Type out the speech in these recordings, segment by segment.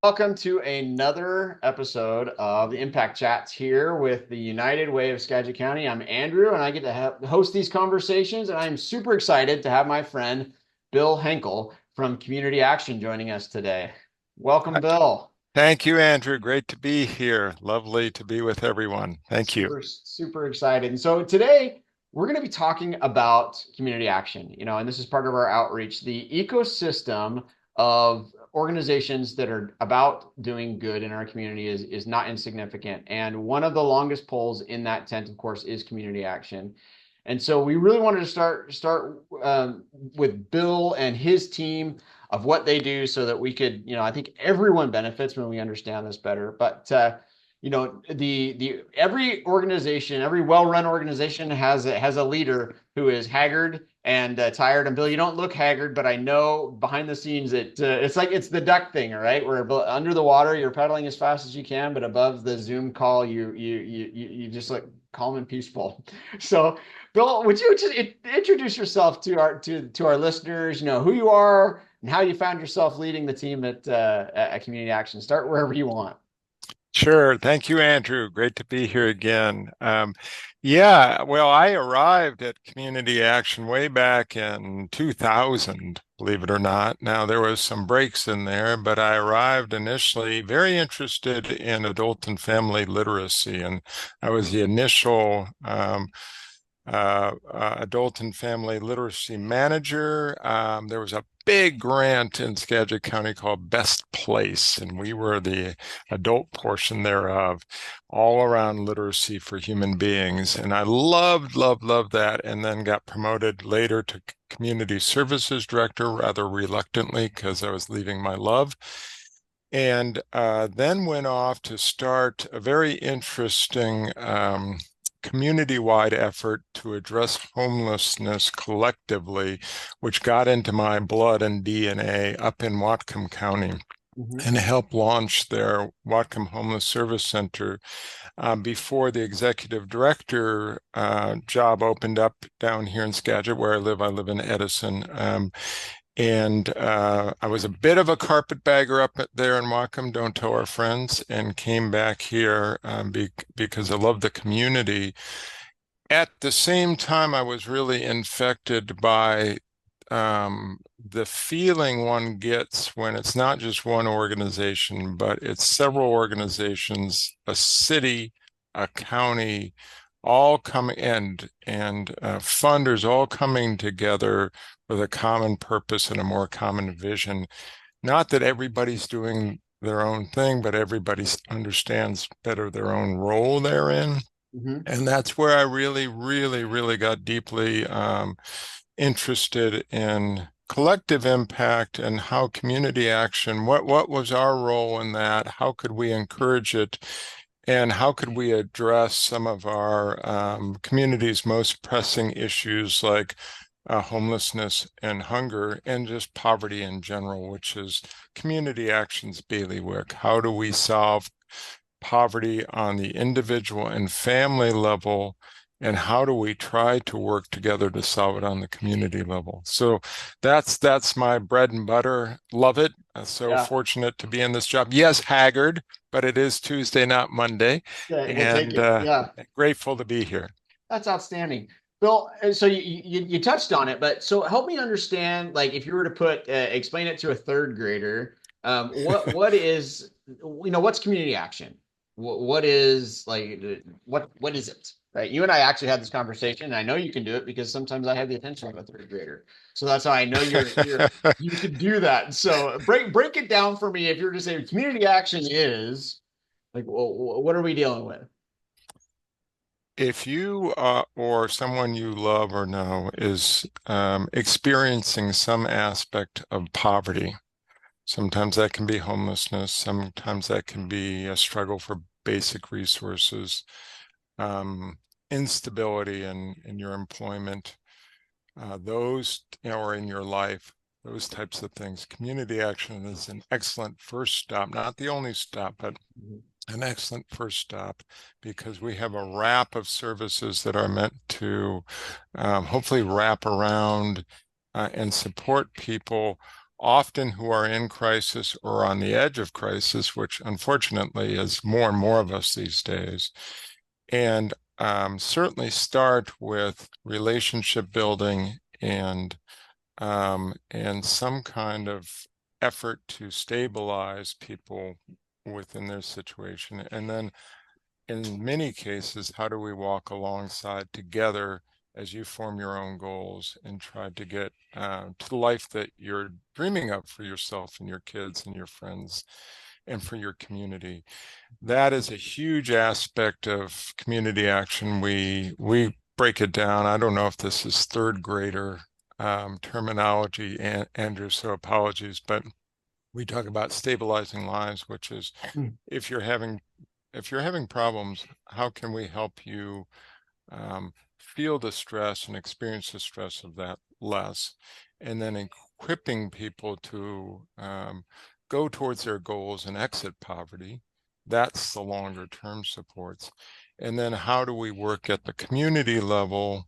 Welcome to another episode of the Impact Chats here with the United Way of Skagit County. I'm Andrew, and I get to host these conversations, and I'm super excited to have my friend Bill Henkel from Community Action joining us today. Welcome, Bill. Thank you, Andrew. Great to be here. Lovely to be with everyone. Thank you. Super excited. And so today we're going to be talking about community action, and this is part of our outreach, the ecosystem of organizations that are about doing good in our community is not insignificant. And one of the longest poles in that tent, of course, is community action. And so we really wanted to start with Bill and his team of what they do so that we could, I think everyone benefits when we understand this better. But the every organization, every well-run organization has a leader who is haggard and tired. And Bill, you don't look haggard, but I know behind the scenes it's like it's the duck thing, all right? Where under the water you're pedaling as fast as you can, but above the Zoom call you just look calm and peaceful. So, Bill, would you just introduce yourself to our listeners? You know who you are and how you found yourself leading the team at Community Action. Start wherever you want. Sure. Thank you, Andrew. Great to be here again. Yeah, well, I arrived at Community Action way back in 2000, believe it or not. Now, there was some breaks in there, but I arrived initially very interested in adult and family literacy, and I was the initial adult and family literacy manager. There was a big grant in Skagit County called Best Place, and we were the adult portion thereof, all around literacy for human beings. And I loved that, and then got promoted later to community services director rather reluctantly because I was leaving my love. And then went off to start a very interesting community-wide effort to address homelessness collectively, which got into my blood and DNA up in Whatcom County Mhm. and helped launch their Whatcom Homeless Service Center before the executive director job opened up down here in Skagit, where I live. I live in Edison. And I was a bit of a carpetbagger up there in Whatcom, don't tell our friends, and came back here because I love the community. At the same time, I was really infected by the feeling one gets when it's not just one organization, but it's several organizations, a city, a county, all coming and funders all coming together with a common purpose and a more common vision. Not that everybody's doing their own thing, but everybody understands better their own role therein. Mhm. And that's where I really got deeply interested in collective impact and how community action, what was our role in that? How could we encourage it? And how could we address some of our community's most pressing issues like homelessness and hunger and just poverty in general, which is community action's bailiwick. How do we solve poverty on the individual and family level, and how do we try to work together to solve it on the community level? So that's my bread and butter. Love it. So Yeah. fortunate to be in this job. Yes, haggard, but it is Tuesday, not Monday, Okay, we'll take and it. Yeah, grateful to be here. that's outstanding. Bill, so you touched on it, but so help me understand, like if you were to explain it to a third grader, what is, what's community action? What is like what is it? Right? You and I actually had this conversation, and I know you can do it because sometimes I have the attention of a third grader. So that's how I know you can do that. So break it down for me if you're to say community action is like, what are we dealing with? If you or someone you love or know is experiencing some aspect of poverty, sometimes that can be homelessness, sometimes that can be a struggle for basic resources, um, instability in your employment, those, or in your life, those types of things. Community action is an excellent first stop, not the only stop, but an excellent first stop because we have a wrap of services that are meant to hopefully wrap around and support people often who are in crisis or on the edge of crisis, which unfortunately is more and more of us these days. And certainly start with relationship building and some kind of effort to stabilize people within their situation. And then in many cases, how do we walk alongside together as you form your own goals and try to get to the life that you're dreaming of for yourself and your kids and your friends and for your community? That is a huge aspect of community action. We break it down. I don't know if this is third grader terminology, Andrew, so apologies, but we talk about stabilizing lives, which is Mm. if you're having problems, how can we help you feel the stress and experience the stress of that less, and then equipping people to go towards their goals and exit poverty. That's the longer term supports. And then how do we work at the community level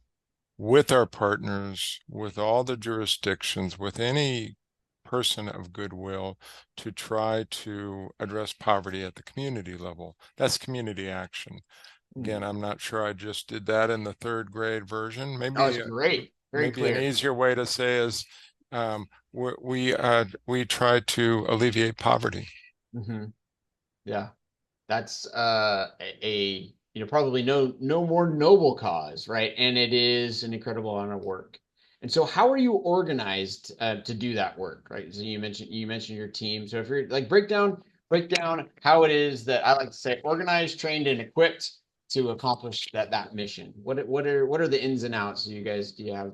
with our partners, with all the jurisdictions, with any person of goodwill to try to address poverty at the community level? That's community action. Mm. Again, I'm not sure I just did that in the third grade version. That was Maybe great. Very maybe an clear. easier way to say is we try to alleviate poverty. Hmm. Yeah. That's probably no more noble cause, right? And it is an incredible amount of work. And so how are you organized to do that work, right? So you mentioned your team. So if you're like break down how it is that I like to say organized, trained, and equipped to accomplish that mission. What are the ins and outs? Do you have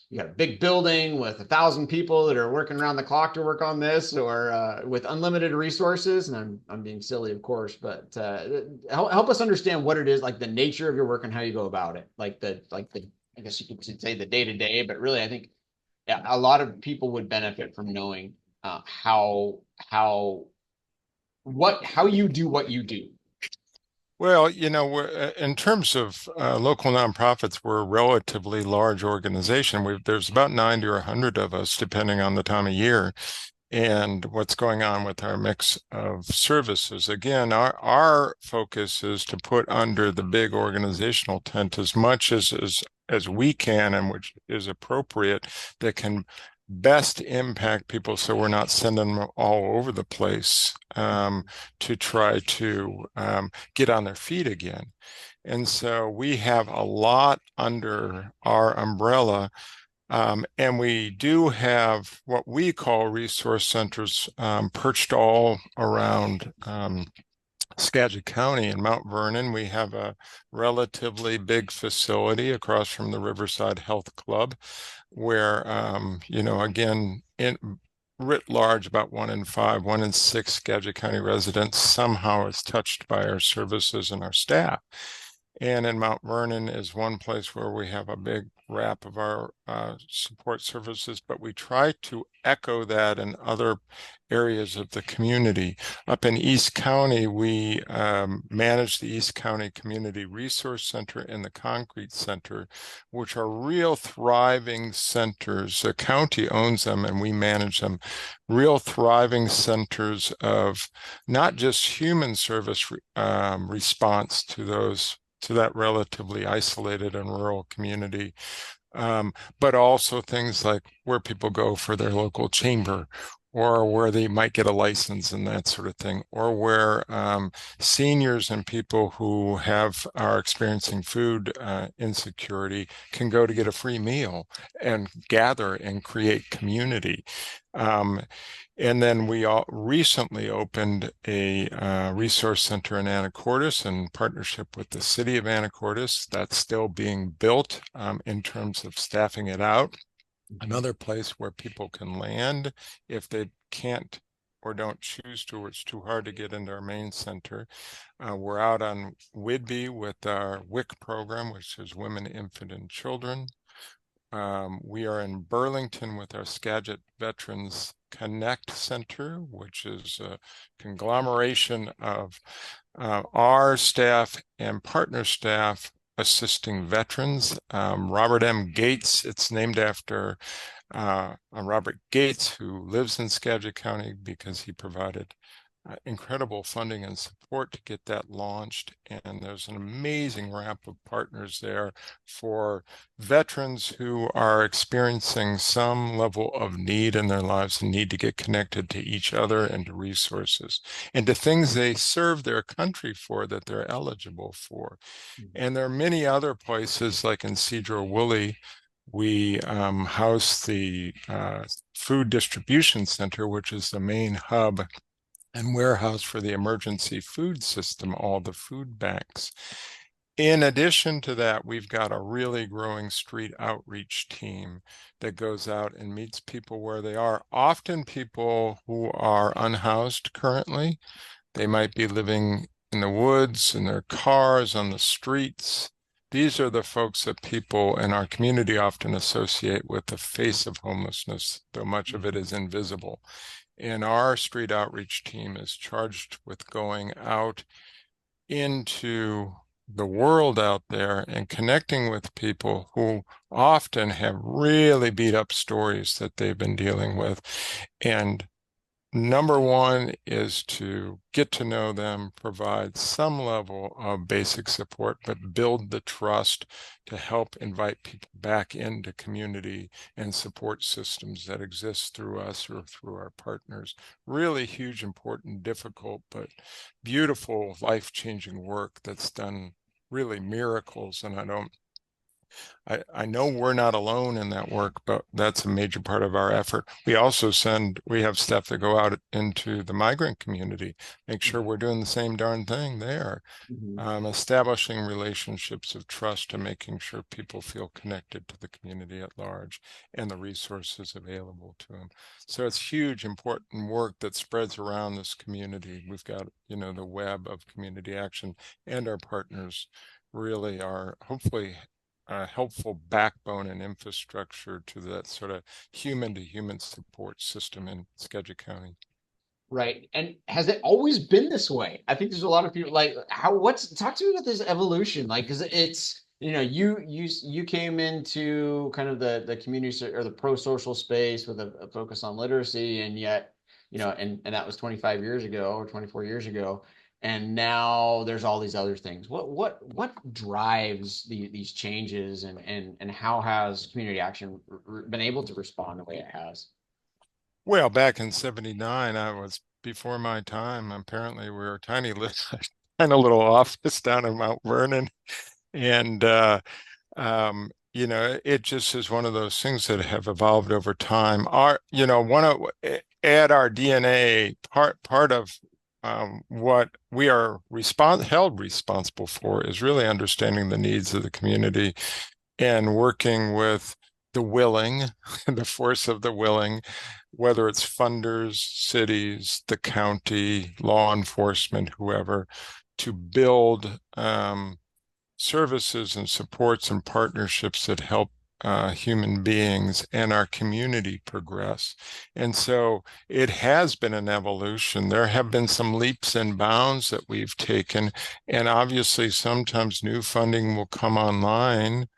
you got a big building with 1,000 people that are working around the clock to work on this, or with unlimited resources? And I'm being silly, of course, but help us understand what it is, like the nature of your work and how you go about it, like the I guess you could say the day to day, but really I think, yeah, a lot of people would benefit from knowing how you do what you do. Well, in terms of local nonprofits, we're a relatively large organization. There's about 90 or 100 of us, depending on the time of year, and what's going on with our mix of services. Again, our focus is to put under the big organizational tent as much as we can and which is appropriate that can best impact people so we're not sending them all over the place to try to get on their feet again. And so we have a lot under our umbrella, and we do have what we call resource centers perched all around Skagit County in Mount Vernon. We have a relatively big facility across from the Riverside Health Club where, again, writ large, about 1 in 5, 1 in 6 Skagit County residents somehow is touched by our services and our staff. And in Mount Vernon is one place where we have a big wrap of our support services, but we try to echo that in other areas of the community. Up in East County, we manage the East County Community Resource Center and the Concrete Center, which are real thriving centers. The county owns them and we manage them. Real thriving centers of not just human service response to that relatively isolated and rural community, but also things like where people go for their local chamber, or where they might get a license and that sort of thing, or where seniors and people who are experiencing food insecurity can go to get a free meal and gather and create community. And then we recently opened a resource center in Anacortes in partnership with the city of Anacortes. That's still being built in terms of staffing it out. Another place where people can land if they can't or don't choose to, or it's too hard to get into our main center. We're out on Whidbey with our WIC program, which is Women, Infant, and Children. We are in Burlington with our Skagit Veterans Connect Center, which is a conglomeration of our staff and partner staff assisting veterans. Robert M. Gates, it's named after Robert Gates, who lives in Skagit County because he provided incredible funding and support to get that launched. And there's an amazing ramp of partners there for veterans who are experiencing some level of need in their lives and need to get connected to each other and to resources and to things they serve their country for that they're eligible for. And there are many other places like in Cedar-Woolley. We house the Food Distribution Center, which is the main hub and warehouse for the emergency food system, all the food banks. In addition to that, we've got a really growing street outreach team that goes out and meets people where they are, often people who are unhoused currently. They might be living in the woods, in their cars, on the streets. These are the folks that people in our community often associate with the face of homelessness, though much of it is invisible. And our street outreach team is charged with going out into the world out there and connecting with people who often have really beat up stories that they've been dealing with. And number one is to get to know them, provide some level of basic support, but build the trust to help invite people back into community and support systems that exist through us or through our partners. Really huge, important, difficult, but beautiful, life-changing work that's done really miracles. And I know we're not alone in that work, but that's a major part of our effort. We have staff that go out into the migrant community, make sure we're doing the same darn thing there, Mm-hmm. establishing relationships of trust and making sure people feel connected to the community at large and the resources available to them. So it's huge, important work that spreads around this community. We've got, the web of community action, and our partners really are hopefully a helpful backbone and infrastructure to that sort of human to human support system in Skagit County. Right. And has it always been this way? I think there's a lot of people like talk to me about this evolution. Like, because it's, you came into kind of the community or the pro-social space with a focus on literacy, and yet, and that was 25 years ago or 24 years ago. And now there's all these other things. What drives these changes, and how has community action been able to respond the way it has? Well, back in 79, I was before my time. Apparently, we were a tiny little, kind of little office down in Mount Vernon. And, it just is one of those things that have evolved over time. Add our DNA, part of what we are held responsible for is really understanding the needs of the community and working with the willing, the force of the willing, whether it's funders, cities, the county, law enforcement, whoever, to build services and supports and partnerships that help human beings and our community progress. And so it has been an evolution. There have been some leaps and bounds that we've taken, and obviously sometimes new funding will come online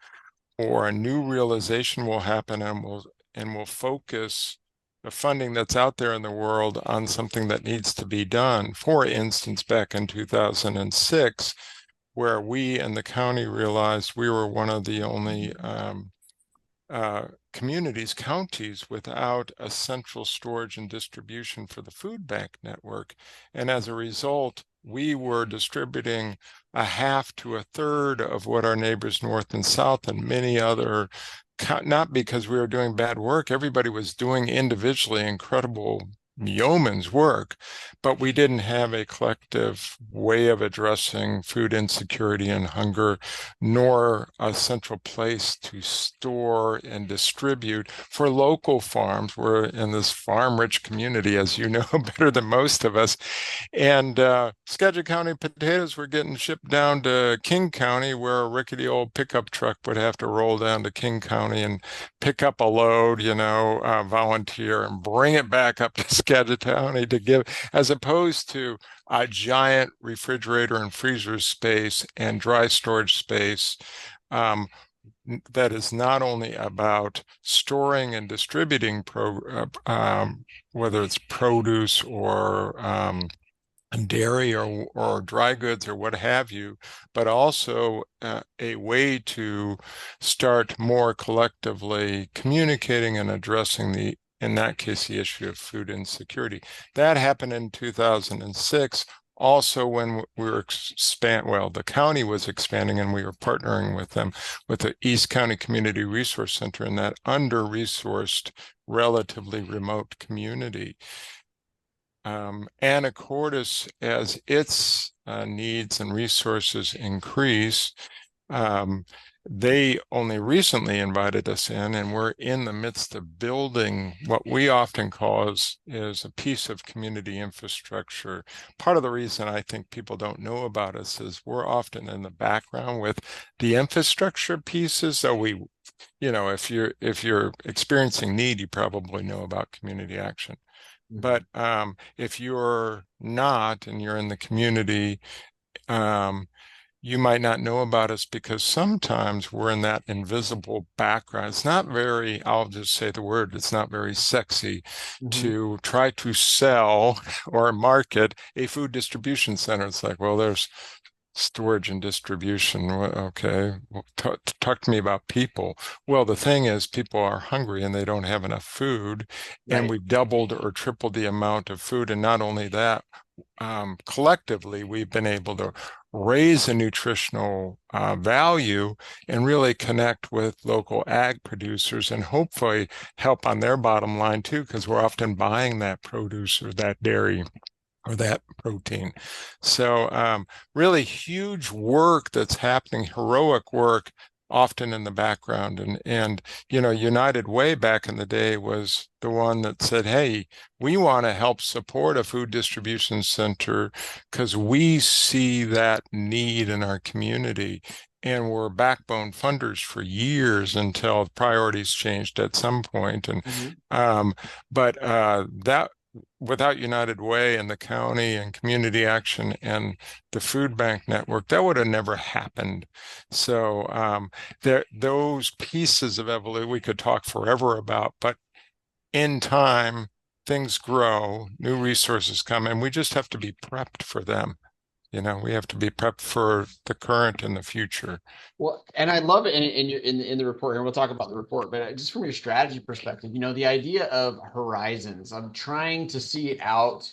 or a new realization will happen, and we'll focus the funding that's out there in the world on something that needs to be done. For instance, back in 2006, where we and the county realized we were one of the only counties without a central storage and distribution for the food bank network. And as a result, we were distributing a half to a third of what our neighbors north and south and many other, not because we were doing bad work, everybody was doing individually incredible yeoman's work, but we didn't have a collective way of addressing food insecurity and hunger, nor a central place to store and distribute for local farms. We're in this farm-rich community, as you know better than most of us. And Skagit County potatoes were getting shipped down to King County, where a rickety old pickup truck would have to roll down to King County and pick up a load, volunteer and bring it back up to Skagit County to give, as opposed to a giant refrigerator and freezer space and dry storage space. That is not only about storing and distributing whether it's produce or dairy or dry goods or what have you, but also a way to start more collectively communicating and addressing in that case, the issue of food insecurity. That happened in 2006. Also, when we were the county was expanding and we were partnering with them with the East County Community Resource Center in that under-resourced, relatively remote community. Anacortes, as its needs and resources increase, they only recently invited us in, and we're in the midst of building what we often call is a piece of community infrastructure. Part of the reason I think people don't know about us is we're often in the background with the infrastructure pieces. So if you're experiencing need, you probably know about community action. But if you're not and you're in the community, you might not know about us because sometimes we're in that invisible background. It's not very, I'll just say the word, it's not very sexy to try to sell or market a food distribution center. It's like, well, there's storage and distribution. Okay, well, talk to me about people. Well, the thing is, people are hungry and they don't have enough food, and we've doubled or tripled the amount of food. And not only that, collectively, we've been able to raise a nutritional value and really connect with local ag producers and hopefully help on their bottom line too, because we're often buying that produce or that dairy or that protein. So really huge work that's happening, heroic work, often in the background. And United Way back in the day was the one that said, hey, we want to help support a food distribution center because we see that need in our community. And were backbone funders for years until priorities changed at some point. But that without United Way and the county and community action and the food bank network, that would have never happened. So those pieces of evolution we could talk forever about, but in time, things grow, new resources come, and we just have to be prepped for them. We have to be prepped for the current and the future. Well, and I love it in the report, and we'll talk about the report, but just from your strategy perspective, the idea of horizons, of trying to see it out,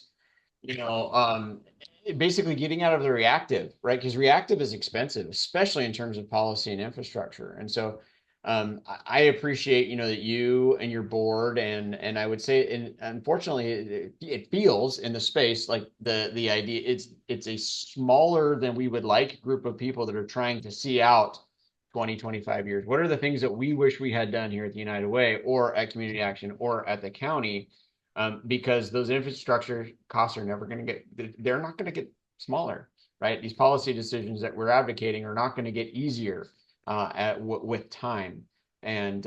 basically getting out of the reactive, right? Because reactive is expensive, especially in terms of policy and infrastructure. And so I appreciate, that you and your board and I would say, and unfortunately, it feels in the space like the idea it's a smaller than we would like group of people that are trying to see out 20, 25 years. What are the things that we wish we had done here at the United Way or at Community Action or at the county? Because those infrastructure costs are never going to they're not going to get smaller, right? These policy decisions that we're advocating are not going to get easier with time. And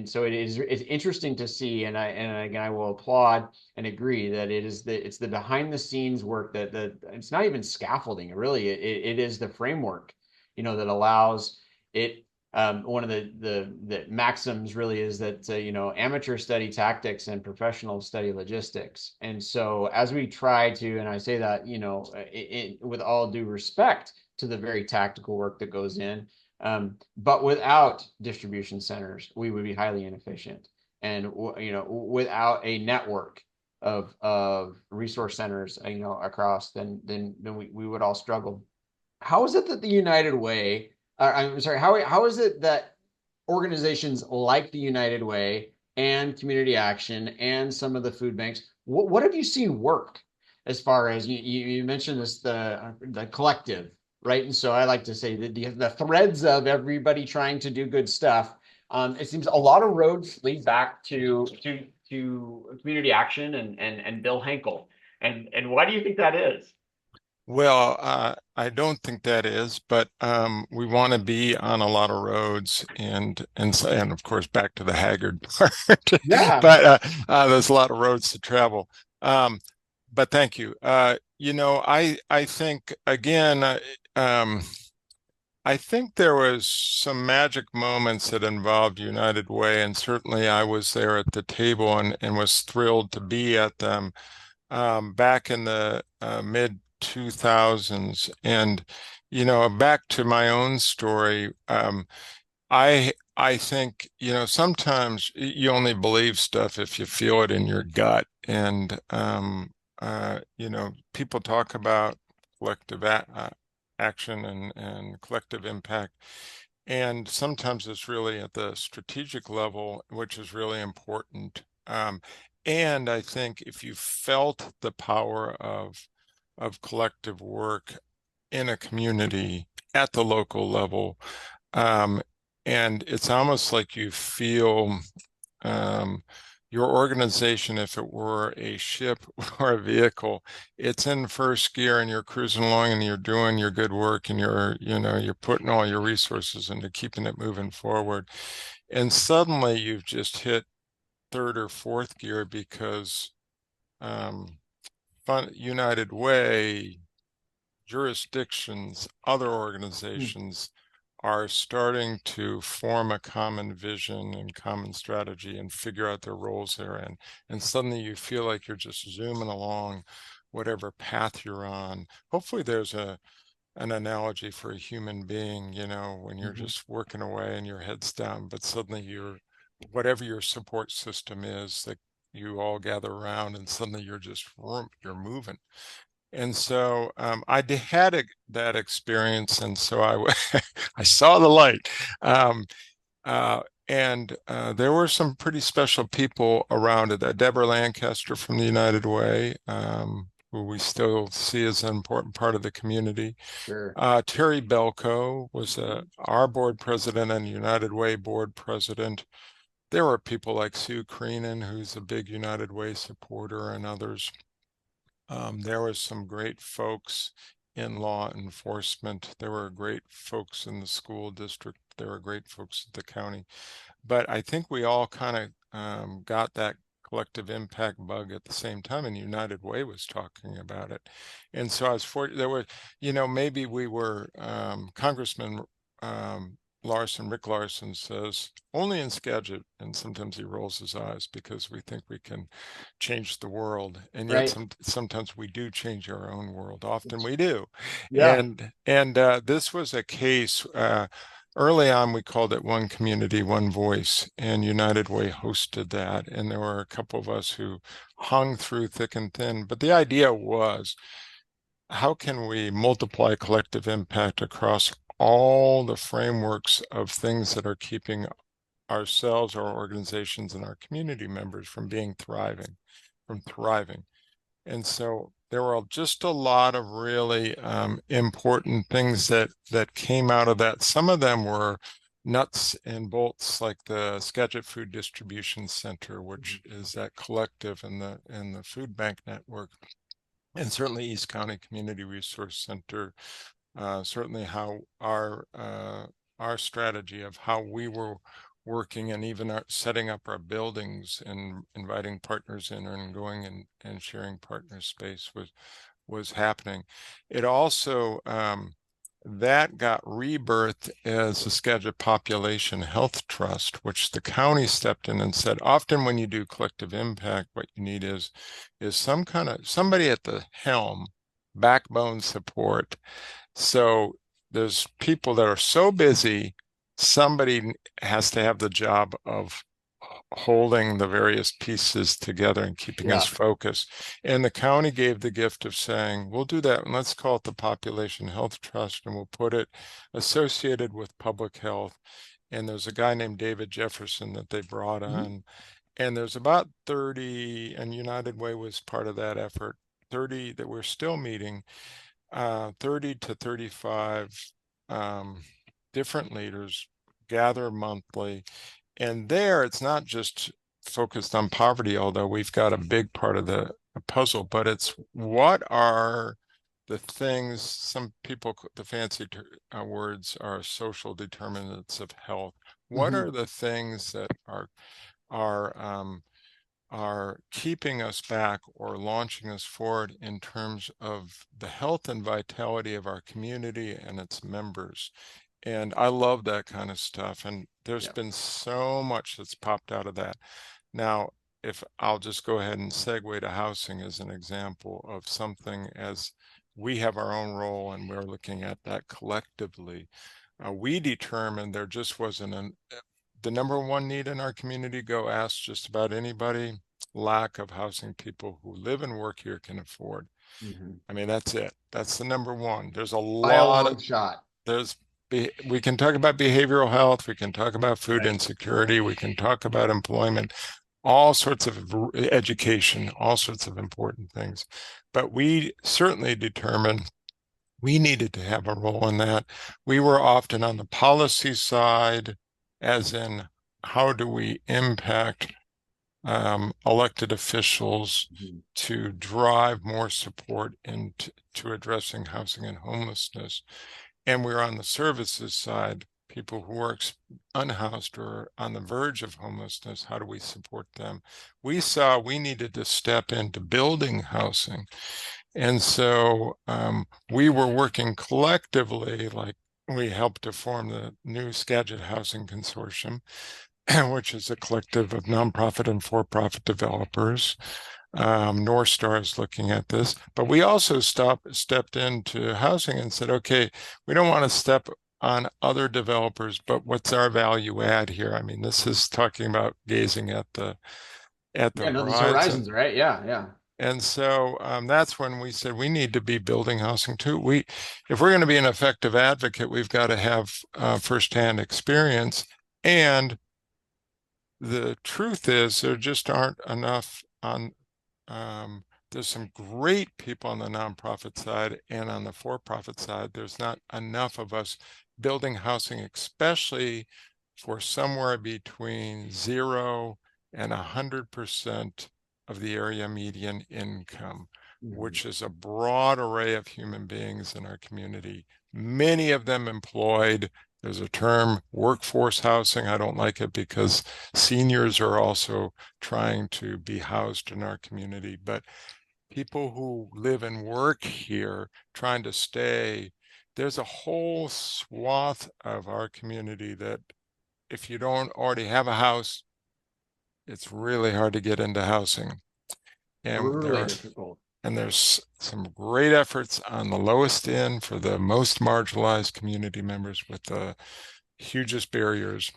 so it's interesting to see, and again I will applaud and agree that it's the behind the scenes work that it's not even scaffolding, really it is the framework, that allows it. One of the maxims really is that amateur study tactics and professional study logistics. And so as we try to, and I say that with all due respect to the very tactical work that goes in. But without distribution centers, we would be highly inefficient. And without a network of resource centers, across, then we would all struggle. How is it that the United Way? I'm sorry. How is it that organizations like the United Way and Community Action and some of the food banks? What have you seen work as far as you mentioned this the collective? Right. And so I like to say that the threads of everybody trying to do good stuff. It seems a lot of roads lead back to community action and Bill Henkel. And why do you think that is? Well, I don't think that is, but we want to be on a lot of roads and of course back to the haggard part. Yeah. But there's a lot of roads to travel. Um, but thank you. I think again, I think there was some magic moments that involved United Way, and certainly I was there at the table and was thrilled to be at them back in the mid 2000s. And back to my own story, I think, sometimes you only believe stuff if you feel it in your gut. And people talk about collective action and collective impact. And sometimes it's really at the strategic level, which is really important. And I think if you felt the power of collective work in a community at the local level, um, and it's almost like you feel um, your organization, if it were a ship or a vehicle, it's in first gear and you're cruising along and you're doing your good work and you're putting all your resources into keeping it moving forward. And suddenly you've just hit third or fourth gear because United Way, jurisdictions, other Mm. organizations are starting to form a common vision and common strategy and figure out their roles therein. And suddenly you feel like you're just zooming along whatever path you're on. Hopefully there's an analogy for a human being, when you're Mhm. just working away and your head's down, but suddenly whatever your support system is that you all gather around and suddenly you're moving. And so had that experience, and so I saw the light. Um, and there were some pretty special people around it. Deborah Lancaster from the United Way, who we still see as an important part of the community. Sure. Terry Belko was our board president and United Way board president. There were people like Sue Creenan, who's a big United Way supporter, and others. There was some great folks in law enforcement. There were great folks in the school district. There were great folks at the county. But I think we all kind of got that collective impact bug at the same time, and United Way was talking about it. And so I was fortunate. There were, maybe we were Congressman um, Rick Larson says, only in Skagit, and sometimes he rolls his eyes because we think we can change the world, and yet Right. sometimes we do change our own world. Often we do, Yeah. and this was a case. Early on, we called it One Community, One Voice, and United Way hosted that. And there were a couple of us who hung through thick and thin. But the idea was, how can we multiply collective impact across all the frameworks of things that are keeping ourselves, our organizations, and our community members from thriving? And so there were just a lot of really important things that came out of that. Some of them were nuts and bolts, like the Skagit Food Distribution Center, which is that collective and the food bank network, and certainly East County Community Resource Center. Certainly, how our strategy of how we were working and even setting up our buildings and inviting partners in and going and sharing partner space was happening. It also that got rebirthed as the Skagit Population Health Trust, which the county stepped in and said, often when you do collective impact, what you need is some kind of somebody at the helm, backbone support. So there's people that are so busy, somebody has to have the job of holding the various pieces together and keeping us Yeah. focused. And the county gave the gift of saying, we'll do that and let's call it the Population Health Trust, and we'll put it associated with public health. And there's a guy named David Jefferson that they brought Mhm. on. And there's about 30, and United Way was part of that effort, 30 that we're still meeting, 30 to 35 um, different leaders gather monthly. And there, it's not just focused on poverty, although we've got a big part of the puzzle, but it's what are the things, some people, the fancy words are social determinants of health. What Mhm. are the things that are are keeping us back or launching us forward in terms of the health and vitality of our community and its members. And I love that kind of stuff. And there's Yeah. been so much that's popped out of that. Now, if I'll just go ahead and segue to housing as an example of something, as we have our own role and we're looking at that collectively, we determined there just wasn't the number one need in our community. Go ask just about anybody. Lack of housing people who live and work here can afford. Hmm. I mean, that's it. That's the number one. There's a By a lot of, long shot. there's, we can talk about behavioral health, we can talk about food Right. insecurity, we can talk about employment, all sorts of education, all sorts of important things. But we certainly determined we needed to have a role in that. We were often on the policy side, as in how do we impact elected officials Mhm. to drive more support into addressing housing and homelessness. And we're on the services side, people who are unhoused or on the verge of homelessness. How do we support them? We saw we needed to step into building housing. And so we were working collectively, like we helped to form the new Skagit Housing Consortium, which is a collective of nonprofit and for-profit developers. North Star is looking at this, but we also stepped into housing and said, okay, we don't want to step on other developers, but what's our value add here? I mean, this is talking about gazing at the Yeah, no, these horizon. horizons, right? Yeah, yeah. And so that's when we said we need to be building housing too. If we're going to be an effective advocate, we've got to have firsthand experience. And the truth is, there just aren't enough on. There's some great people on the nonprofit side and on the for-profit side. There's not enough of us building housing, especially for somewhere between 0 and 100% of the area median income, Mhm. which is a broad array of human beings in our community, many of them employed. There's a term, workforce housing. I don't like it because seniors are also trying to be housed in our community, but people who live and work here trying to stay, there's a whole swath of our community that if you don't already have a house, it's really hard to get into housing. And Brutally difficult. there's some great efforts on the lowest end for the most marginalized community members with the hugest barriers.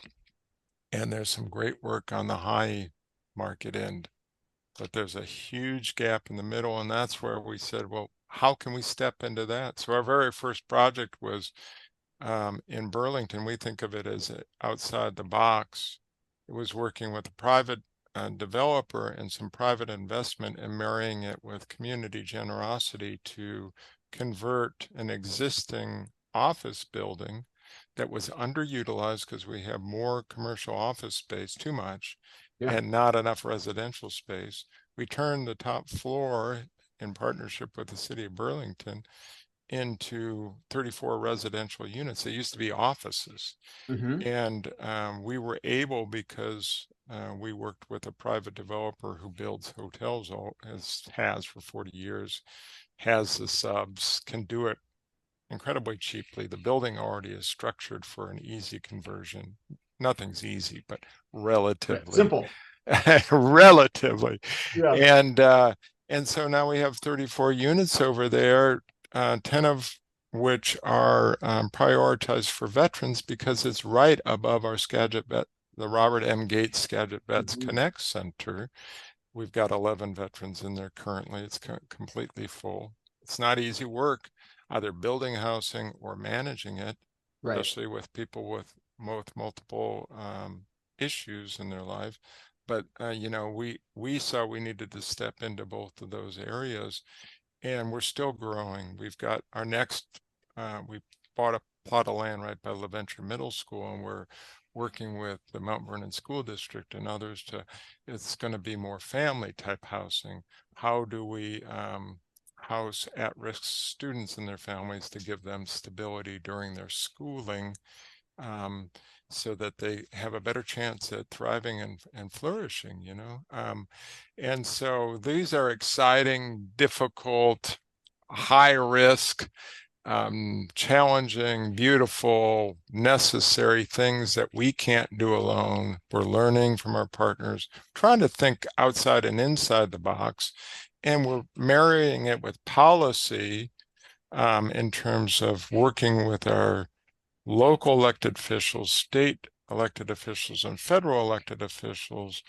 And there's some great work on the high market end, but there's a huge gap in the middle. And that's where we said, well, how can we step into that? So our very first project was in Burlington. We think of it as outside the box. It was working with a private developer and some private investment and marrying it with community generosity to convert an existing office building that was underutilized because we have more commercial office space, too much, Yeah. and not enough residential space. We turned the top floor in partnership with the city of Burlington into 34 residential units. They used to be offices. Hmm. And we were able, because we worked with a private developer who builds hotels, has for 40 years, has the subs, can do it incredibly cheaply. The building already is structured for an easy conversion. Nothing's easy, but Right. relatively, Simple. relatively. Yeah. And so now we have 34 units over there, 10 of which are prioritized for veterans because it's right above our Skagit Vet, the Robert M. Gates Skagit Vets Hmm. Connect Center. We've got 11 veterans in there currently. It's completely full. It's not easy work, either building housing or managing it, Right. especially with people with multiple issues in their life. But we saw we needed to step into both of those areas, and we're still growing. We've got our next. We bought a plot of land right by LaVenture Middle School, and we're working with the Mount Vernon School District and others to. It's going to be more family type housing. How do we house at-risk students and their families to give them stability during their schooling? Um, so that they have a better chance at thriving and flourishing, and so these are exciting, difficult, high risk, challenging, beautiful, necessary things that we can't do alone. We're learning from our partners, trying to think outside and inside the box, and we're marrying it with policy, in terms of working with our local elected officials, state elected officials, and federal elected officials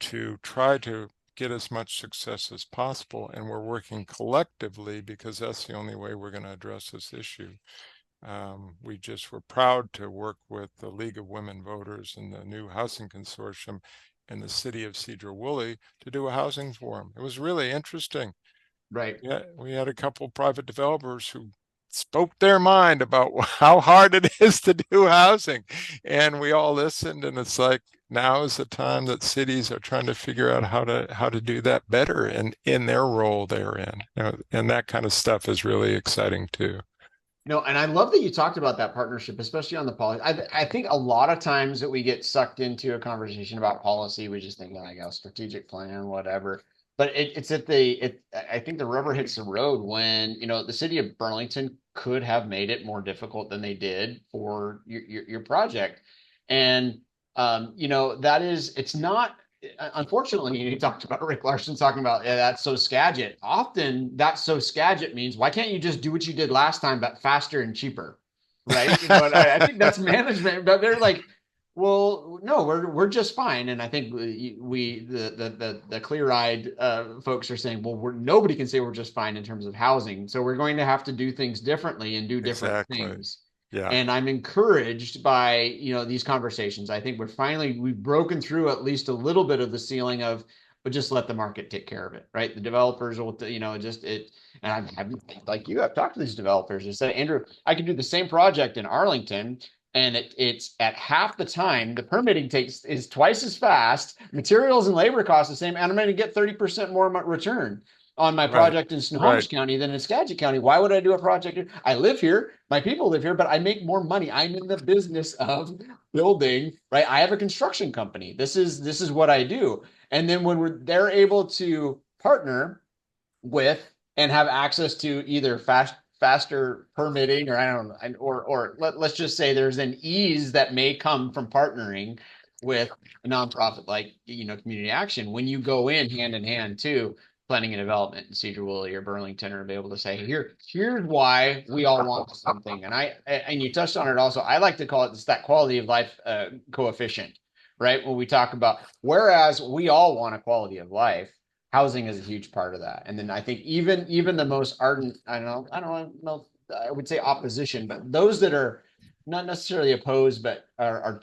to try to get as much success as possible. And we're working collectively because that's the only way we're going to address this issue. We just were proud to work with the League of Women Voters and the new housing consortium in the city of Cedar-Woolley to do a housing forum. It was really interesting. Right. Yeah, we had a couple private developers who spoke their mind about how hard it is to do housing, and we all listened. And it's like now is the time that cities are trying to figure out how to do that better and in their role they're in. And that kind of stuff is really exciting too. No, and I love that you talked about that partnership, especially on the policy. I think a lot of times that we get sucked into a conversation about policy, we just think like a strategic plan, whatever. But it's at I think the rubber hits the road when, the city of Burlington could have made it more difficult than they did for your project. And that is, it's not, unfortunately, you talked about Rick Larson talking about, yeah, that's so Skagit. Often that's so Skagit means, why can't you just do what you did last time, but faster and cheaper? Right. And I think that's management, but they're like, well, no, we're just fine. And I think the clear-eyed folks are saying, well, nobody can say we're just fine in terms of housing. So we're going to have to do things differently and do different Exactly. things. Yeah. And I'm encouraged by, these conversations. I think we've broken through at least a little bit of the ceiling of, but just let the market take care of it, right? The developers will, just it. And I've like you, I've talked to these developers and said, Andrew, I can do the same project in Arlington, and it's at half the time. The permitting is twice as fast. Materials and labor costs the same, and I'm going to get 30% more return on my Right. project in Right. Snohomish County than in Skagit County. Why would I do a project here? I live here, my people live here, but I make more money. I'm in the business of building, right? I have a construction company. This is what I do. And then when they're able to partner with and have access to either faster permitting, or I don't know, or let's just say there's an ease that may come from partnering with a nonprofit like, Community Action, when you go in hand too, planning and development in Cedar-Woolley or Burlington, or be able to say, here's why we all want something. And you touched on it also. I like to call it that quality of life coefficient, right? When we talk about, whereas we all want a quality of life, housing is a huge part of that. And then I think even the most ardent, I don't know, I would say opposition, but those that are not necessarily opposed, but are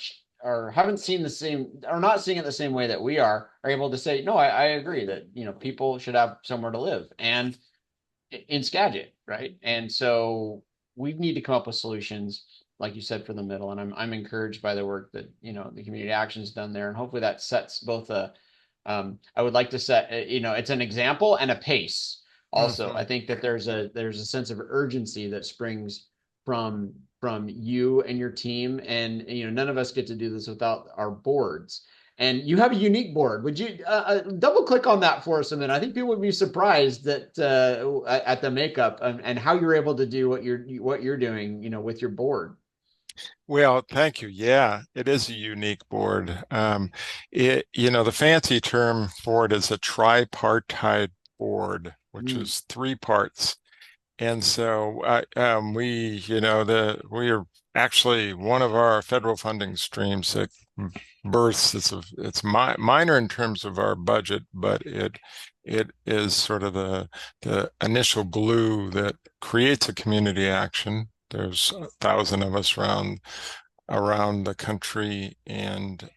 haven't seen the same, are not seeing it the same way that we are able to say, no, I agree that, people should have somewhere to live, and in Skagit, right? And so we need to come up with solutions, like you said, for the middle. And I'm encouraged by the work that, the community action's done there, and hopefully that sets both I would like to set, it's an example and a pace. Also, Hmm. I think that there's a sense of urgency that springs from you and your team, and none of us get to do this without our boards. And you have a unique board. Would you double click on that for us a minute? I think people would be surprised that at the makeup, and how you're able to do what you're doing, with your board. Well, thank you. Yeah, it is a unique board. The fancy term for it is a tripartite board, which Mm. is three parts. And so we are actually one of our federal funding streams that births. It's minor in terms of our budget, but it is sort of the initial glue that creates a community action. There's 1,000 of us around the country, and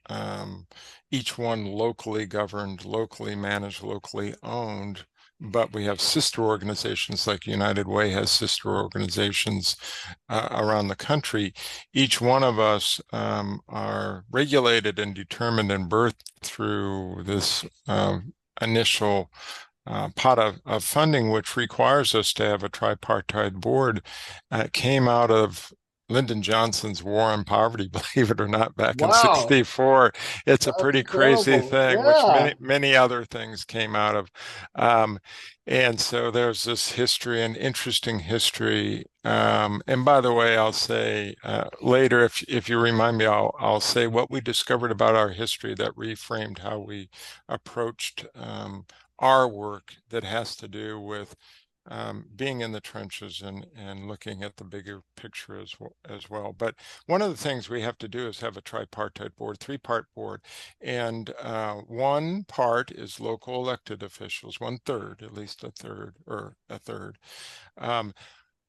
each one locally governed, locally managed, locally owned. But we have sister organizations, like United Way has sister organizations around the country. Each one of us are regulated and determined and birthed through this initial pot of funding, which requires us to have a tripartite board. It came out of Lyndon Johnson's War on Poverty, believe it or not, back in Wow, '64. It's a that's pretty crazy incredible. thing, which Yeah. many other things came out of. Um, and so there's this history, an interesting history. And by the way, I'll say later, if you remind me, I'll say what we discovered about our history that reframed how we approached our work that has to do with being in the trenches and looking at the bigger picture as well. But one of the things we have to do is have a tripartite board, three-part board, and one part is local elected officials, one third, at least a third, or a third. Um,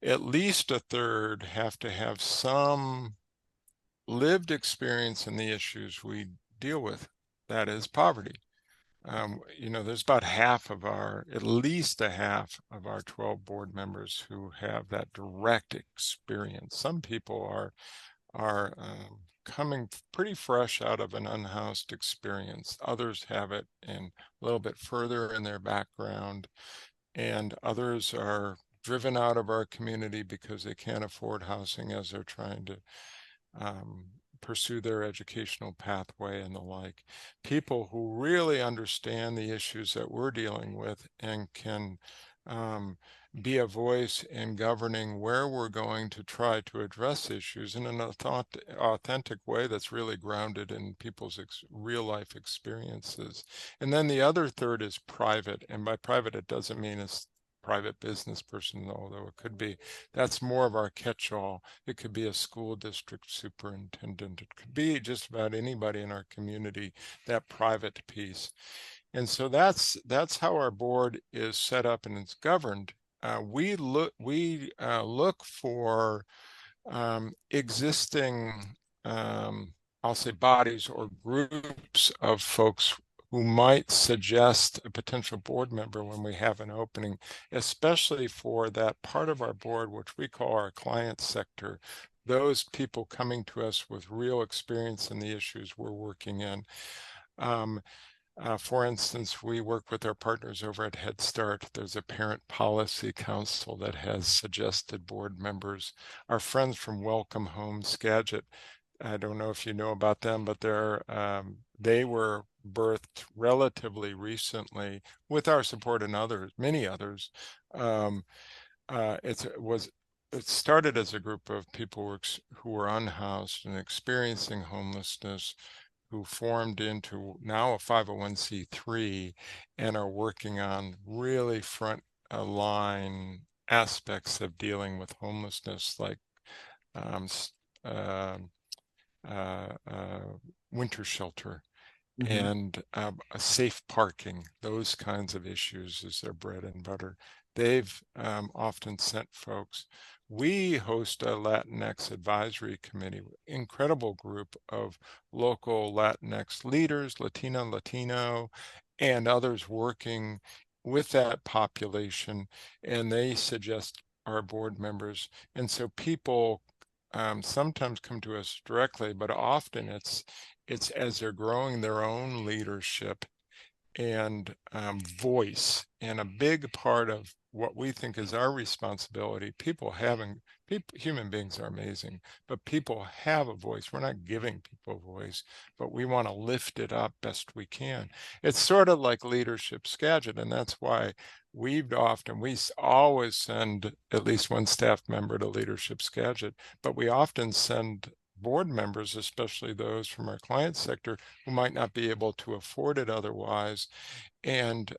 at least a third have to have some lived experience in the issues we deal with. That is poverty. There's about half of at least a half of our 12 board members who have that direct experience. Some people are coming pretty fresh out of an unhoused experience. Others have it in a little bit further in their background, and others are driven out of our community because they can't afford housing as they're trying to um, pursue their educational pathway and the like. People who really understand the issues that we're dealing with and can um, be a voice in governing where we're going to try to address issues in an authentic way that's really grounded in people's real life experiences. And then the other third is private. And by private, it doesn't mean a private business person, although it could be. That's more of our catch-all. It could be a school district superintendent. It could be just about anybody in our community, that private piece. And so that's how our board is set up and it's governed. We look for existing, I'll say, bodies or groups of folks who might suggest a potential board member when we have an opening, especially for that part of our board, which we call our client sector, those people coming to us with real experience in the issues we're working in. Um, for instance, we work with our partners over at Head Start. There's a parent policy council that has suggested board members. Our friends from Welcome Home Skagit, I don't know if you know about them, but they were birthed relatively recently with our support and others, many others. Um, it started as a group of people who were unhoused and experiencing homelessness, who formed into now a 501c3 and are working on really front line aspects of dealing with homelessness, like um, uh, uh, uh, winter shelter Hmm. and safe parking. Those kinds of issues is their bread and butter. They've often sent folks. We host a Latinx advisory committee, incredible group of local Latinx leaders, Latino, and others working with that population, and they suggest our board members. And so people sometimes come to us directly, but often it's as they're growing their own leadership and voice. And a big part of what we think is our responsibility, human beings are amazing, but people have a voice. We're not giving people a voice, but we want to lift it up best we can. It's sort of like Leadership Skagit, and that's why we always send at least one staff member to Leadership Skagit, but we often send board members, especially those from our client sector, who might not be able to afford it otherwise. And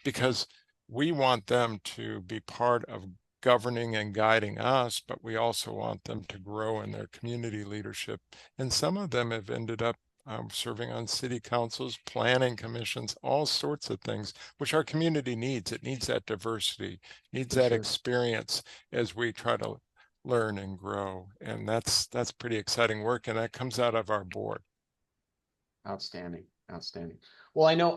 because we want them to be part of governing and guiding us, but we also want them to grow in their community leadership. And some of them have ended up serving on city councils, planning commissions, all sorts of things, which our community needs. It needs that diversity, needs For that sure. experience as we try to learn and grow. And that's pretty exciting work. And that comes out of our board. Outstanding. Outstanding. Well, I know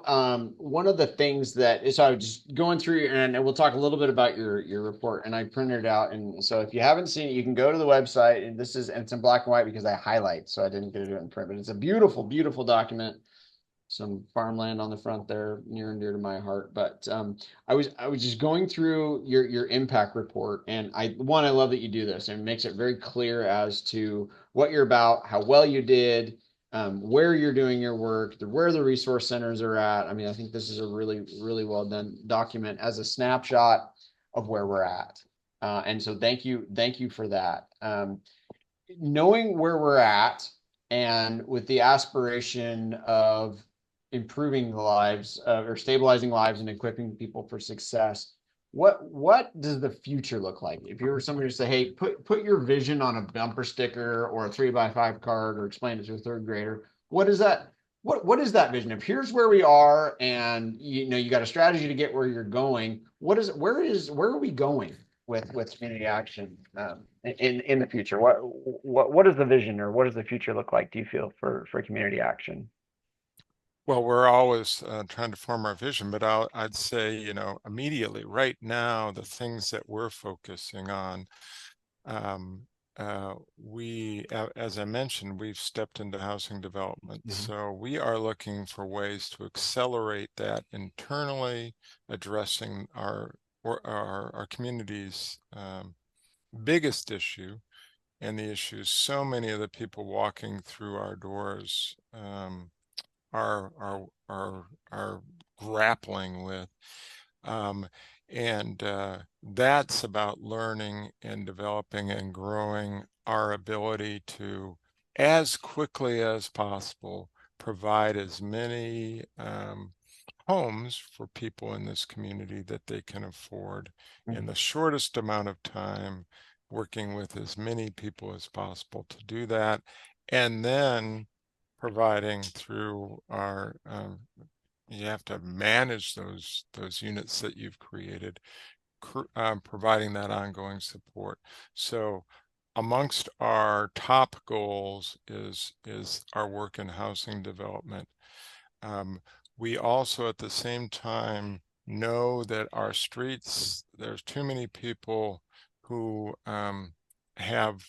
one of the things that so I was just going through and we'll talk a little bit about your report and I printed it out. And so if you haven't seen it, you can go to the website and and it's in black and white because I highlight, so I didn't get it in print, but it's a beautiful, beautiful document. some farmland on the front there, near and dear to my heart. But I was just going through your impact report, and I love that you do this, and it makes it very clear as to what you're about, how well you did, where you're doing your work, where the resource centers are at. I mean, I think this is a really well done document as a snapshot of where we're at. And so thank you for that. Knowing where we're at and with the aspiration of improving the lives or stabilizing lives and equipping people for success, what does the future look like? If you were somebody to say, hey, put your vision on a bumper sticker or a 3x5 card or explain it to a third grader, what is that? What is that vision? If here's where we are, and you got a strategy to get where you're going, where are we going with community action in the future? What is the vision, or what does the future look like, do you feel, for community action? Well, we're always trying to form our vision, but I'd say, immediately right now, the things that we're focusing on, um, as I mentioned, we've stepped into housing development. Mhm. So we are looking for ways to accelerate that internally, addressing our community's biggest issue, and the issues so many of the people walking through our doors are grappling with. Um, and that's about learning and developing and growing our ability to, as quickly as possible, provide as many homes for people in this community that they can afford in the shortest amount of time, working with as many people as possible to do that, and then providing through our you have to manage those units that you've created, providing that ongoing support. So amongst our top goals is our work in housing development. We also at the same time know that our streets, there's too many people who have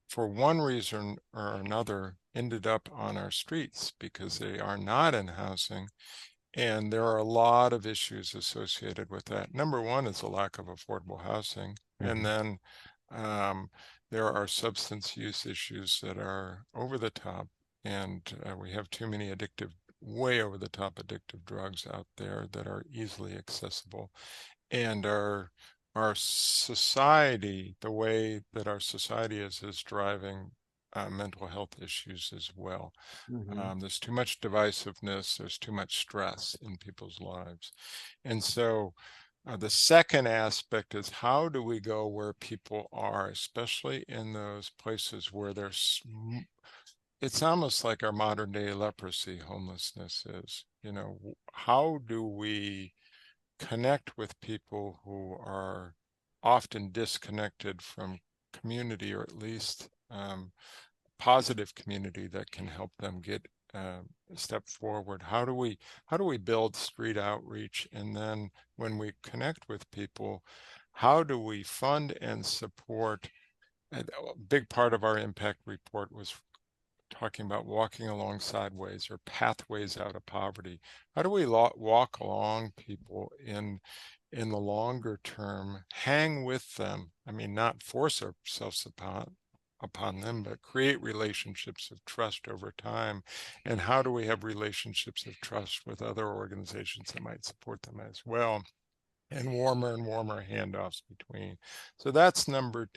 for one reason or another ended up on our streets because they are not in housing. And there are a lot of issues associated with that. Number one is a lack of affordable housing. And Mhm. then um, there are substance use issues that are over the top. And we have too many way over the top addictive drugs out there that are easily accessible. And our society, the way that our society is driving mental health issues as well. Mhm. There's too much divisiveness, there's too much stress in people's lives. And so the second aspect is, how do we go where people are, especially in those places where there's, it's almost like our modern day leprosy homelessness is. How do we connect with people who are often disconnected from community, or at least positive community that can help them get a step forward? How do we build street outreach? And then when we connect with people, how do we fund and support? A big part of our impact report was talking about walking along sideways or pathways out of poverty. How do we walk along people in the longer term, hang with them? I mean, not force ourselves upon them, but create relationships of trust over time. And how do we have relationships of trust with other organizations that might support them as well? And warmer handoffs between. So that's number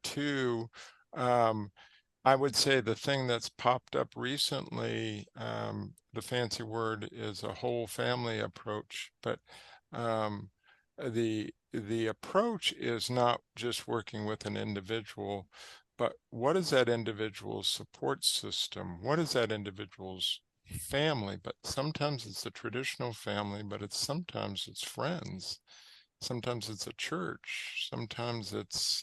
two. Um, I would say the thing that's popped up recently, the fancy word is a whole family approach, but um, the approach is not just working with an individual, but what is that individual's support system? What is that individual's family? But sometimes it's a traditional family, but sometimes it's friends. Sometimes it's a church. Sometimes it's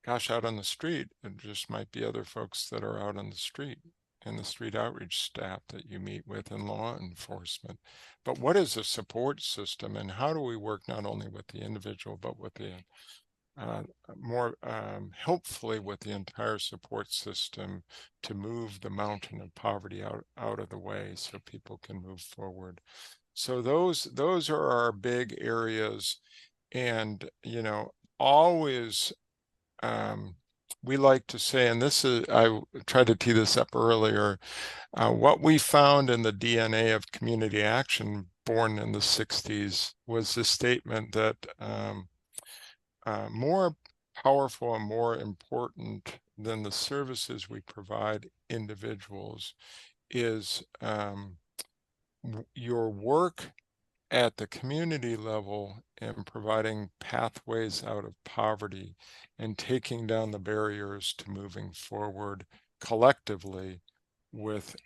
gosh, out on the street. It just might be other folks that are out on the street, and the street outreach staff that you meet with, and law enforcement. But what is a support system, and how do we work not only with the individual, but with uh, more helpfully with the entire support system to move the mountain of poverty out of the way so people can move forward. So those are our big areas. And, always, we like to say, and this is, I tried to tee this up earlier, what we found in the DNA of community action born in the 60s was the statement that more powerful and more important than the services we provide individuals is your work at the community level in providing pathways out of poverty and taking down the barriers to moving forward collectively with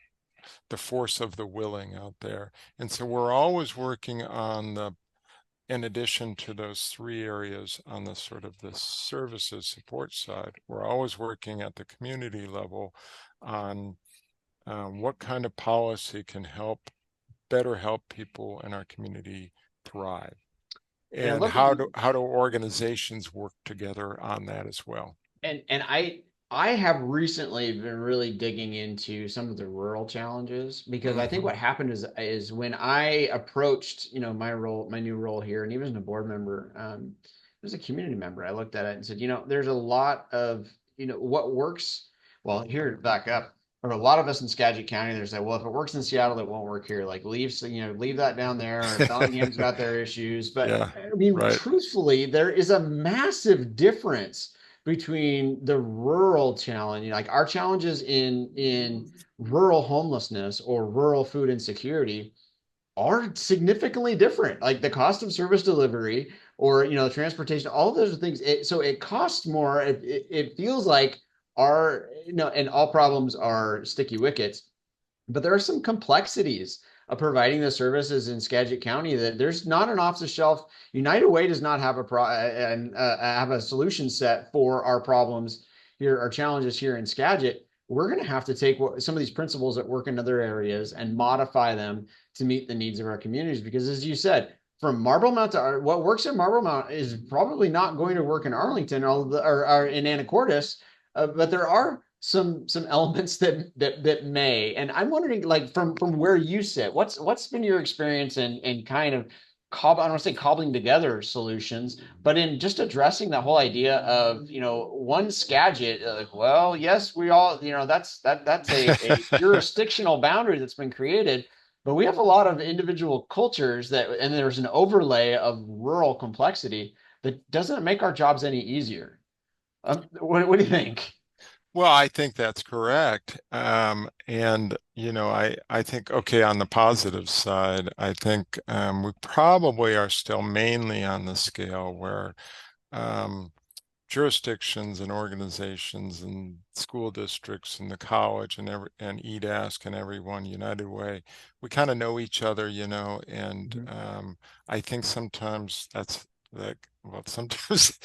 the force of the willing out there. And so we're always working on the, in addition to those three areas on the sort of the services support side, we're always working at the community level on what kind of policy can better help people in our community thrive, And I and love that you how do organizations work together on that as well. and I have recently been really digging into some of the rural challenges because I think Mm-hmm. what happened is when I approached, my new role here, and even as a board member, as a community member, I looked at it and said, there's a lot of, what works. Well, here to back up, for a lot of us in Skagit County, there's like, well, if it works in Seattle, it won't work here. Like leave that down there. Or Bellingham's got their issues, but Yeah, I mean, right. truthfully, there is a massive difference between the rural challenge, like our challenges in rural homelessness or rural food insecurity are significantly different. Like the cost of service delivery or transportation, all of those things. So it costs more. It feels like and all problems are sticky wickets, but there are some complexities of providing the services in Skagit County that there's not an off-the-shelf. United Way does not have have a solution set for our problems here, our challenges here in Skagit. We're going to have to take some of these principles that work in other areas and modify them to meet the needs of our communities. Because, as you said, from Marble Mount to what works in Marble Mount is probably not going to work in Arlington or in Anacortes, but there are some elements that may. And I'm wondering, like from where you sit, what's been your experience in kind of I don't want to say cobbling together solutions, but in just addressing the whole idea of one Skagit. Like, well, yes, we all that's a jurisdictional boundary that's been created. But we have a lot of individual cultures and there's an overlay of rural complexity that doesn't make our jobs any easier. What do you think? Well, I think that's correct. And, I think, okay, on the positive side, I think we probably are still mainly on the scale where um, jurisdictions and organizations and school districts and the college and EDASC and everyone, United Way, we kind of know each other, and I think sometimes sometimes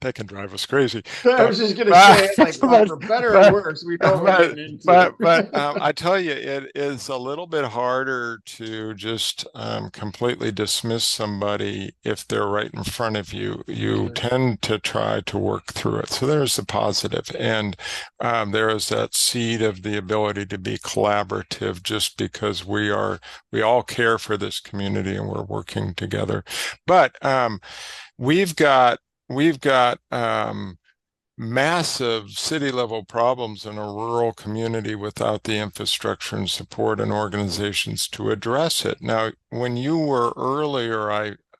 that can drive us crazy. I But was just gonna but say, like, but for better or but worse, we know what we're but, getting into. but I tell you, it is a little bit harder to just completely dismiss somebody if they're right in front of you. You Sure. tend to try to work through it. So there's the positive, and there is that seed of the ability to be collaborative, just because we all care for this community and we're working together. But we've got we've got massive city level problems in a rural community without the infrastructure and support and organizations to address it. Now, when you were earlier,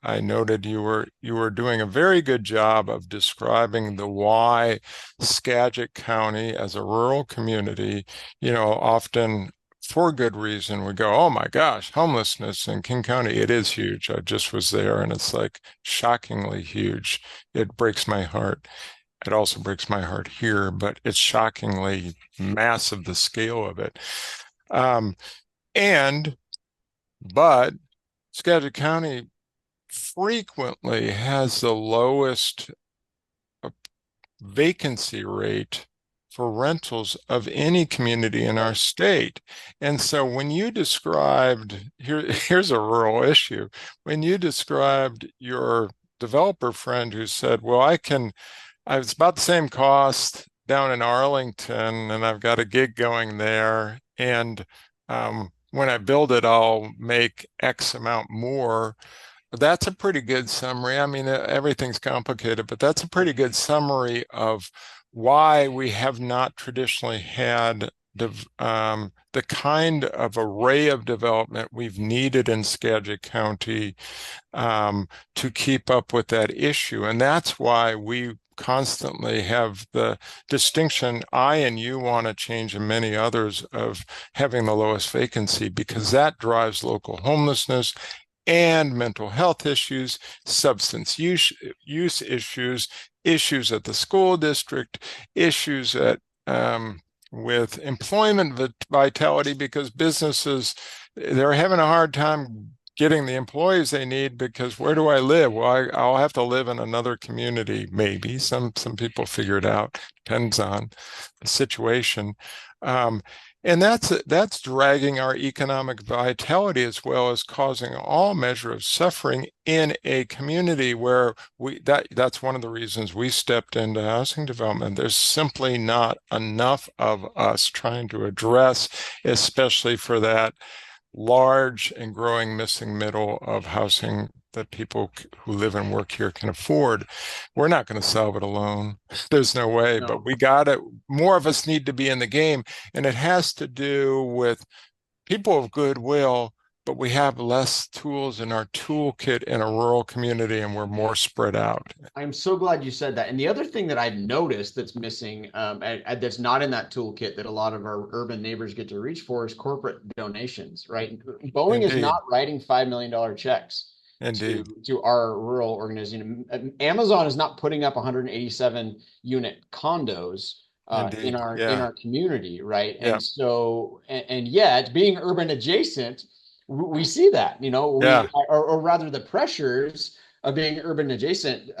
I noted you were doing a very good job of describing the why Skagit County as a rural community, often for good reason we go, oh my gosh, homelessness in King County, it is huge. I just was there and it's like shockingly huge. It breaks my heart. It also breaks my heart here, but it's shockingly massive, the scale of it. Um, and, but Skagit County frequently has the lowest vacancy rate for rentals of any community in our state. And so when you described, here's a rural issue. When you described your developer friend who said, well, it's about the same cost down in Arlington, and I've got a gig going there. And when I build it, I'll make X amount more. That's a pretty good summary. I mean, everything's complicated, but that's a pretty good summary of why we have not traditionally had the kind of array of development we've needed in Skagit County to keep up with that issue. And that's why we constantly have the distinction I and you want to change, and many others, of having the lowest vacancy, because that drives local homelessness and mental health issues, substance use issues, issues at the school district, issues with employment vitality, because businesses, they're having a hard time getting the employees they need, because where do I live? Well, I'll have to live in another community, maybe. Some people figure it out. Depends on the situation. And that's dragging our economic vitality, as well as causing all measure of suffering in a community where that's one of the reasons we stepped into housing development. There's simply not enough of us trying to address, especially for that large and growing missing middle of housing that people who live and work here can afford. We're not going to solve it alone. There's no way, but No. we got it. More of us need to be in the game, and it has to do with people of goodwill, but we have less tools in our toolkit in a rural community, and we're more spread out. I'm so glad you said that. And the other thing that I've noticed that's missing, that's not in that toolkit that a lot of our urban neighbors get to reach for, is corporate donations, right? Boeing is Indeed, not writing $5 million checks to indeed, our rural organization. Amazon is not putting up 187 unit condos in indeed. in Yeah, our community, right? yeah, And so, and yet, being urban adjacent, we see that, yeah. or rather, the pressures of being urban adjacent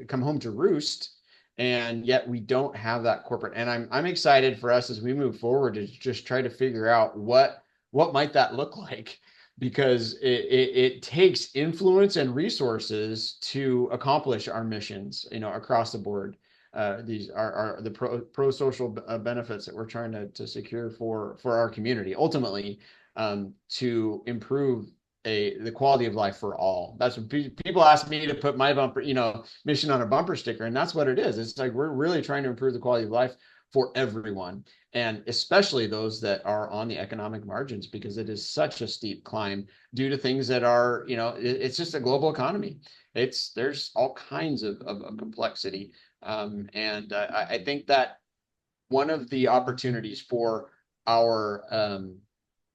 come home to roost, and yet we don't have that corporate. And I'm excited for us as we move forward to just try to figure out what might that look like, because it takes influence and resources to accomplish our missions, across the board. These are the pro social benefits that we're trying to secure for our community, ultimately, to improve the quality of life for all. That's what people ask me to put my mission on a bumper sticker, and that's what it is. It's like we're really trying to improve the quality of life for everyone, and especially those that are on the economic margins, because it is such a steep climb due to things that are, it's just a global economy. There's all kinds of complexity, and I think that one of the opportunities our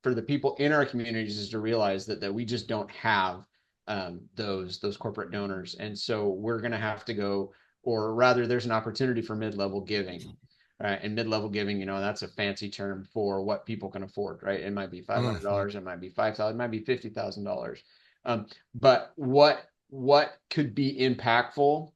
for the people in our communities is to realize that we just don't have those corporate donors, and so we're going to have to go, or rather, there's an opportunity for mid-level giving. Right. And mid-level giving, that's a fancy term for what people can afford, right? It might be Mhm. $500, it might be 5,000, it might be $50,000. But what could be impactful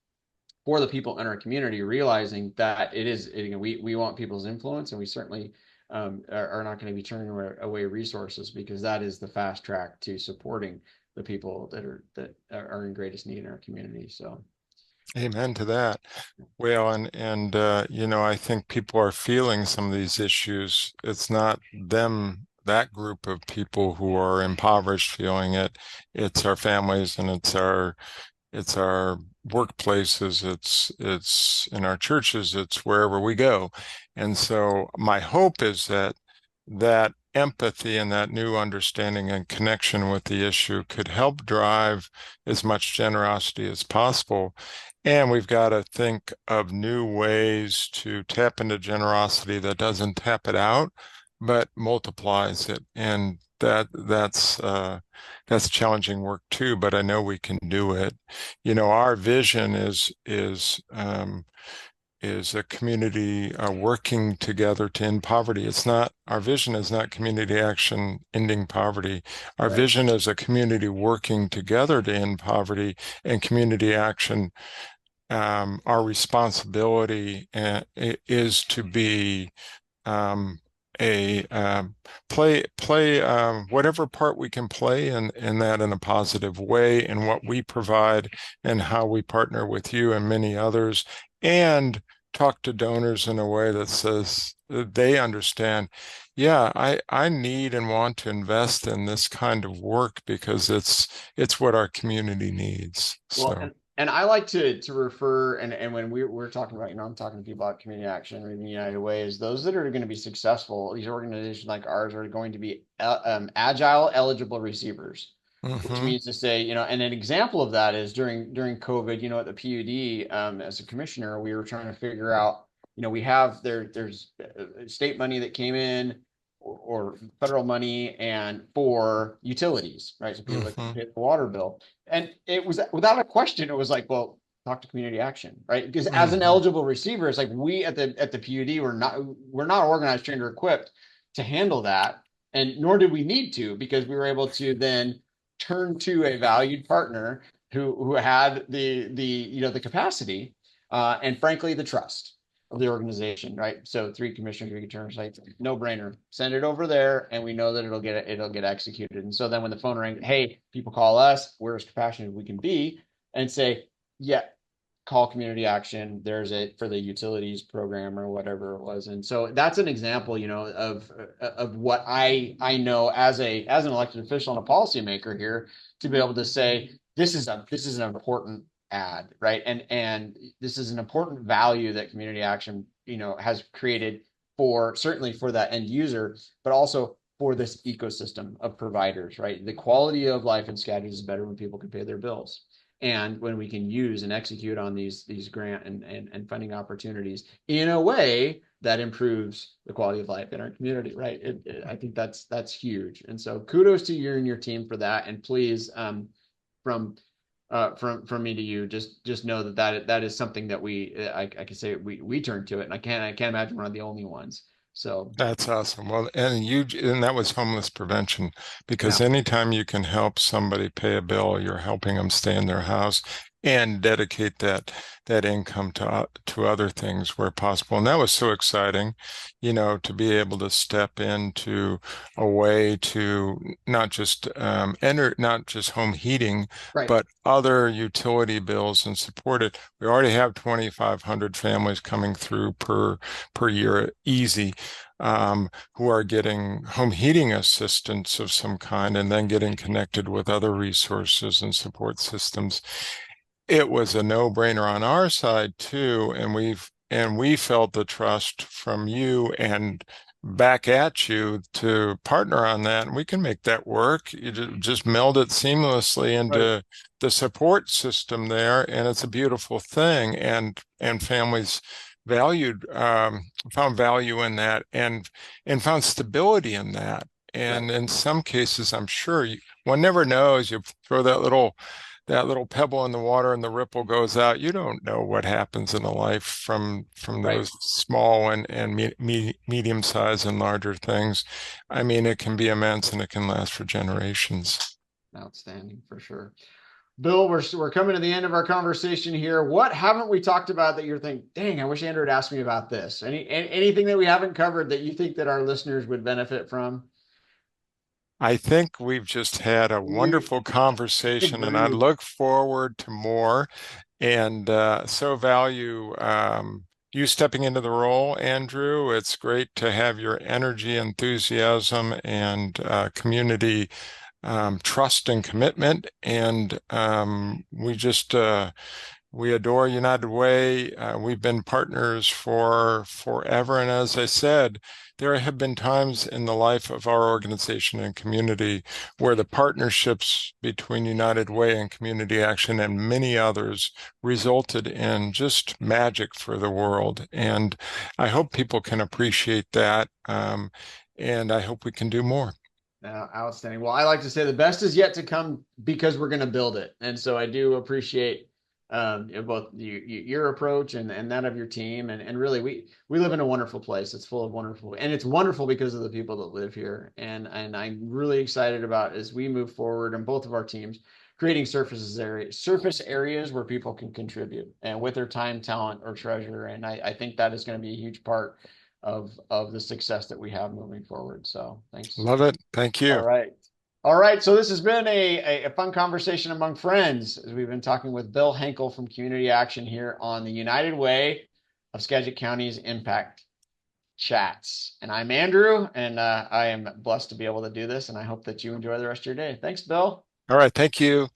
for the people in our community, realizing that we want people's influence, and we certainly are not going to be turning away resources, because that is the fast track to supporting the people that are in greatest need in our community. So, Amen to that. Well, I think people are feeling some of these issues. It's not them, that group of people who are impoverished feeling it. It's our families, and it's our workplaces, it's in our churches, it's wherever we go. And so my hope is that empathy and that new understanding and connection with the issue could help drive as much generosity as possible. And we've got to think of new ways to tap into generosity that doesn't tap it out, but multiplies it. And that's challenging work too, but I know we can do it. Our vision is a community working together to end poverty. Our vision is not community action ending poverty. Our right. vision is a community working together to end poverty, and community action. Our responsibility is to be um, a play whatever part we can play in that in a positive way in what we provide and how we partner with you and many others, and talk to donors in a way that says they understand, yeah, I need and want to invest in this kind of work because it's what our community needs. Well, So, and I like to refer, and when we're talking about, I'm talking to people about community action or the United Way, is those that are going to be successful, these organizations like ours are going to be agile, eligible receivers, which mhm, means to say, and an example of that is during COVID, at the PUD, as a commissioner, we were trying to figure out, we have there's state money that came in, or federal money, and for utilities, right? So people that can mhm, pay the water bill. And it was without a question, it was like, well, talk to community action, right? Because as an mhm, eligible receiver, it's like we at the PUD we're not organized, trained, or equipped to handle that. And nor did we need to, because we were able to then turn to a valued partner who had the capacity, and frankly the trust of the organization, right? So three commissioners, three attorneys, like no brainer. Send it over there, and we know that it'll get executed. And so then when the phone rings, hey, people call us. We're as compassionate as we can be, and say, yeah, call community action. There's it for the utilities program or whatever it was. And so that's an example, of what I know as an elected official and a policymaker here, to be able to say this is an important ad, right? And this is an important value that community action, has created, for certainly for that end user, but also for this ecosystem of providers, right? The quality of life in Skagit is better when people can pay their bills, and when we can use and execute on these grant and funding opportunities in a way that improves the quality of life in our community, right? I think that's huge. And so kudos to you and your team for that. And please, from from me to you, just know that is something that I can say we turn to it, and I can't imagine we're not the only ones. So that's awesome. Well, and that was homeless prevention, yeah, because anytime you can help somebody pay a bill, you're helping them stay in their house and dedicate that income to other things where possible. And that was so exciting, to be able to step into a way to not just enter, not just home heating, right, but other utility bills and support it. We already have 2,500 families coming through per year, easy, who are getting home heating assistance of some kind and then getting connected with other resources and support systems. It was a no-brainer on our side too, and we felt the trust from you and back at you to partner on that. And we can make that work. You just meld it seamlessly right, into the support system there, and it's a beautiful thing. And families valued found value in that, and found stability in that. right. And in some cases, I'm sure one never knows. You throw that little pebble in the water and the ripple goes out. You don't know what happens in a life from Right. those small and medium size and larger things. I mean, it can be immense and it can last for generations. Outstanding for sure. Bill, we're coming to the end of our conversation here. What haven't we talked about that you're thinking, dang, I wish Andrew had asked me about this? Anything that we haven't covered that you think that our listeners would benefit from? I think we've just had a We wonderful conversation, and I agreed. look forward to more. And so value you stepping into the role, Andrew. It's great to have your energy, enthusiasm, and community trust and commitment. And we adore United Way. We've been partners for forever. And as I said, there have been times in the life of our organization and community where the partnerships between United Way and Community Action and many others resulted in just magic for the world. And I hope people can appreciate that. And I hope we can do more. Outstanding. Well, I like to say the best is yet to come, because we're going to build it. And so I do appreciate, both your approach and that of your team. And really, we live in a wonderful place. It's full of wonderful, and it's wonderful because of the people that live here. And I'm really excited about, as we move forward in both of our teams, creating surface areas where people can contribute and with their time, talent, or treasure. And I think that is going to be a huge part of the success that we have moving forward. So thanks. Love it. Thank All you. right. All right. So this has been a fun conversation among friends as we've been talking with Bill Henkel from Community Action here on the United Way of Skagit County's Impact Chats. And I'm Andrew, and I am blessed to be able to do this. And I hope that you enjoy the rest of your day. Thanks, Bill. All right. Thank you.